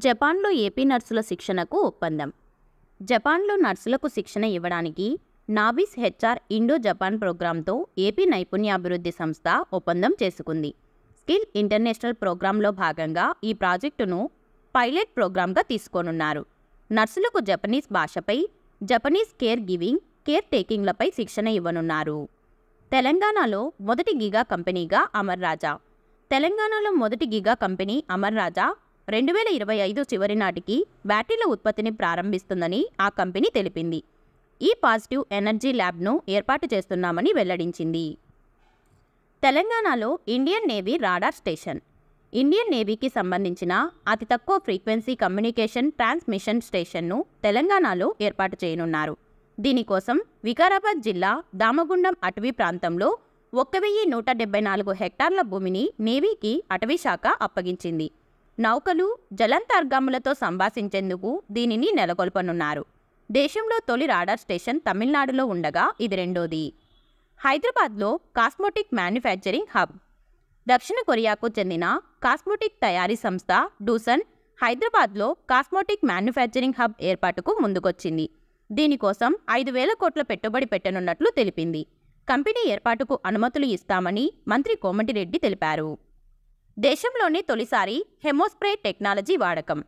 జపాన్లో ఏపీ నర్సుల శిక్షణకు ఒప్పందం. జపాన్లో నర్సులకు శిక్షణ ఇవ్వడానికి నావిస్ హెచ్ఆర్ ఇండో జపాన్ ప్రోగ్రాంతో ఏపీ నైపుణ్యాభివృద్ధి సంస్థ ఒప్పందం చేసుకుంది. స్కిల్ ఇంటర్నేషనల్ ప్రోగ్రాంలో భాగంగా ఈ ప్రాజెక్టును పైలట్ ప్రోగ్రాంగా తీసుకోనున్నారు. నర్సులకు జపనీస్ భాషపై, జపనీస్ కేర్ గివింగ్, కేర్ టేకింగ్లపై శిక్షణ ఇవ్వనున్నారు. తెలంగాణలో మొదటి గిగా కంపెనీగా అమర్ రాజా. తెలంగాణలో మొదటి గిగా కంపెనీ అమర్ రాజా 2025 చివరి నాటికి బ్యాటరీల ఉత్పత్తిని ప్రారంభిస్తుందని ఆ కంపెనీ తెలిపింది. ఈ పాజిటివ్ ఎనర్జీ ల్యాబ్ను ఏర్పాటు చేస్తున్నామని వెల్లడించింది. తెలంగాణలో Indian Navy radar station. Indian నేవీకి సంబంధించిన అతి తక్కువ ఫ్రీక్వెన్సీ కమ్యూనికేషన్ ట్రాన్స్మిషన్ స్టేషన్ను తెలంగాణలో ఏర్పాటు చేయనున్నారు. దీనికోసం వికారాబాద్ జిల్లా దామగుండం అటవీ ప్రాంతంలో 1174 హెక్టార్ల భూమిని నేవీకి అటవీ శాఖ అప్పగించింది. నౌకలు, జలాంతర్గాములతో సంభాషించేందుకు దీనిని నెలకొల్పనున్నారు. దేశంలో తొలి రాడార్ స్టేషన్ తమిళనాడులో ఉండగా ఇది రెండోది. హైదరాబాద్లో కాస్మోటిక్ మ్యానుఫ్యాక్చరింగ్ హబ్. దక్షిణ కొరియాకు చెందిన కాస్మోటిక్ తయారీ సంస్థ డూసన్ హైదరాబాద్లో కాస్మోటిక్ మ్యానుఫ్యాక్చరింగ్ హబ్ ఏర్పాటుకు ముందుకొచ్చింది. దీనికోసం 5,000 కోట్ల పెట్టుబడి పెట్టనున్నట్లు తెలిపింది. కంపెనీ ఏర్పాటుకు అనుమతులు ఇస్తామని మంత్రి కోమటిరెడ్డి తెలిపారు. దేశంలోనే తొలిసారి హెమోస్ప్రే టెక్నాలజీ వాడకం.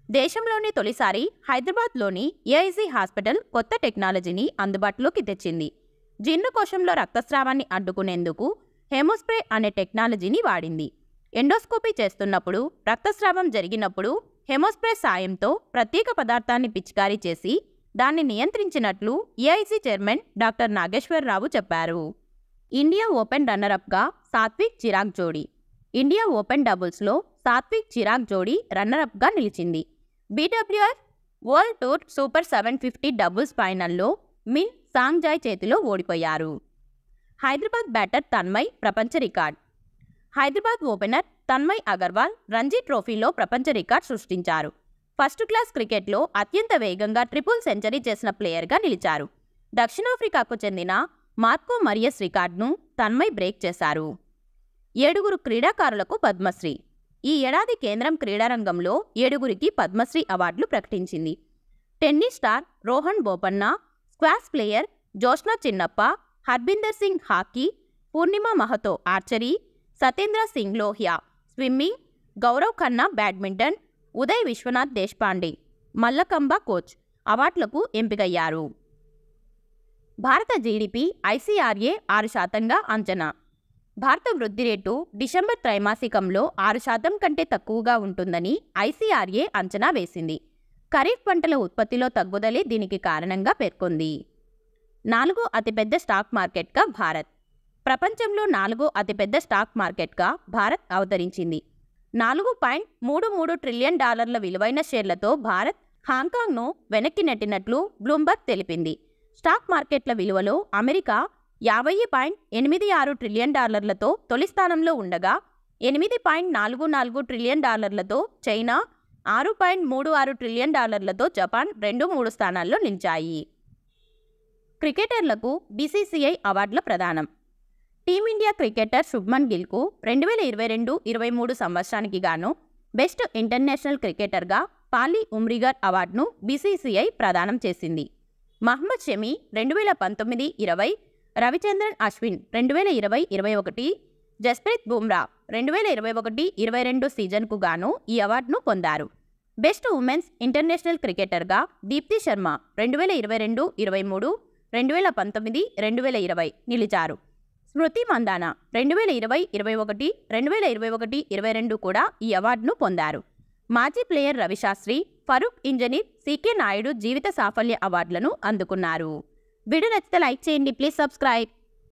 దేశంలోనే తొలిసారి హైదరాబాద్లోని ఏఐజీ హాస్పిటల్ కొత్త టెక్నాలజీని అందుబాటులోకి తెచ్చింది. జీర్ణకోశంలో రక్తస్రావాన్ని అడ్డుకునేందుకు హెమోస్ప్రే అనే టెక్నాలజీని వాడింది. ఎండోస్కోపీ చేస్తున్నప్పుడు రక్తస్రావం జరిగినప్పుడు హెమోస్ప్రే సాయంతో ప్రత్యేక పదార్థాన్ని పిచికారీ చేసి దాన్ని నియంత్రించినట్లు ఏఐజీ చైర్మన్ డాక్టర్ నాగేశ్వరరావు చెప్పారు. ఇండియా ఓపెన్ రన్నరప్గా సాత్విక్ చిరాగ్ జోడీ. ఇండియా ఓపెన్ డబుల్స్లో సాత్విక్ చిరాగ్ జోడీ రన్నరప్గా నిలిచింది. BWF world tour super 750 doubles ఫైనల్లో మిన్ సాంగ్జాయ్ చేతిలో ఓడిపోయారు. హైదరాబాద్ బ్యాటర్ తన్మయ్ ప్రపంచ రికార్డ్. హైదరాబాద్ ఓపెనర్ తన్మయ్ అగర్వాల్ రంజీ ట్రోఫీలో ప్రపంచ రికార్డ్ సృష్టించారు. ఫస్ట్ క్లాస్ క్రికెట్లో అత్యంత వేగంగా ట్రిపుల్ సెంచరీ చేసిన ప్లేయర్గా నిలిచారు. దక్షిణాఫ్రికాకు చెందిన మార్కో మరియస్ రికార్డును తన్మయ్ బ్రేక్ చేశారు. 7 క్రీడాకారులకు పద్మశ్రీ. ఈ ఏడాది కేంద్రం క్రీడారంగంలో 7 పద్మశ్రీ అవార్డులు ప్రకటించింది. Tennis star Rohan Bopanna, squash player Joshna Chinappa, Harbinder Singh hockey, Purnima Mahato archery, Satendra Singh Lohia swimming, Gaurav Khanna badminton, Uday Vishwanath Deshpande Mallakhamb coach అవార్డులకు ఎంపికయ్యారు. భారత జీడీపీ ఐసీఆర్ఏ 6% అంచనా. భారత వృద్ధి రేటు డిసెంబర్ త్రైమాసికంలో 6% కంటే తక్కువగా ఉంటుందని ఐసీఆర్ఏ అంచనా వేసింది. ఖరీఫ్ పంటల ఉత్పత్తిలో తగ్గుదలే దీనికి కారణంగా పేర్కొంది. 4వ అతిపెద్ద స్టాక్ మార్కెట్గా భారత్. ప్రపంచంలో 4వ అతిపెద్ద స్టాక్ మార్కెట్గా భారత్ అవతరించింది. $4.33 ట్రిలియన్ విలువైన షేర్లతో భారత్ హాంకాంగ్ను వెనక్కి నెట్టినట్లు బ్లూంబర్గ్ తెలిపింది. స్టాక్ మార్కెట్ల విలువలో అమెరికా $50.86 ట్రిలియన్ తొలి స్థానంలో ఉండగా $8.44 ట్రిలియన్ చైనా, $6.36 ట్రిలియన్ జపాన్ 2-3 స్థానాల్లో నిలిచాయి. క్రికెటర్లకు బీసీసీఐ అవార్డుల ప్రదానం. టీమిండియా క్రికెటర్ శుభ్మన్ గిల్కు 2022-23 సంవత్సరానికి గాను బెస్ట్ ఇంటర్నేషనల్ క్రికెటర్గా పాలీ ఉమ్రిగర్ అవార్డును బీసీసీఐ ప్రదానం చేసింది. మహ్మద్ షమి 2019-20, రవిచంద్రన్ అశ్విన్ 2020-21, జస్ప్రీత్ బుమ్రా 2021-22 సీజన్కు గాను ఈ అవార్డును పొందారు. బెస్ట్ ఉమెన్స్ ఇంటర్నేషనల్ క్రికెటర్గా దీప్తి శర్మ 2022-23, 2019-2020 నిలిచారు. స్మృతి మందాన 2020-21, 2021-22 కూడా ఈ అవార్డును పొందారు. మాజీ ప్లేయర్ రవిశాస్త్రి, ఫరూక్ ఇంజనీర్, సీకే నాయుడు జీవిత సాఫల్య అవార్డులను అందుకున్నారు. వీడియో నచ్చితే లైక్ చేయండి. Please subscribe.